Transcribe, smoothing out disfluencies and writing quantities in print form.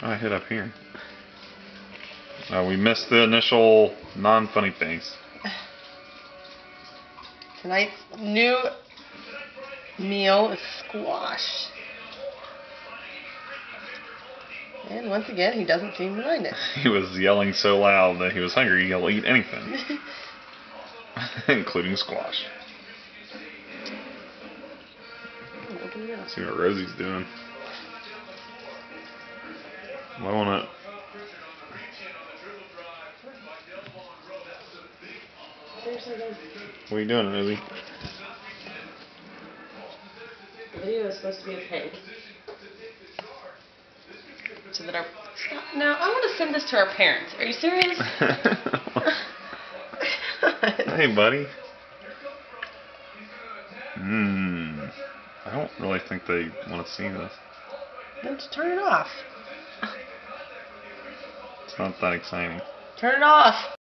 I hit up here. We missed the initial non-funny things. Tonight's new meal is squash. And once again, he doesn't seem to mind it. He was yelling so loud that he was hungry he'll eat anything. Including squash. Let's see what Rosie's doing. Blowing it. What are you doing, Rosie? The video is supposed to be in pink. So that our... Now, I want to send this to our parents. Are you serious? Hey, buddy. I don't really think they want to see this. Then just turn it off. It's not that exciting. Turn it off.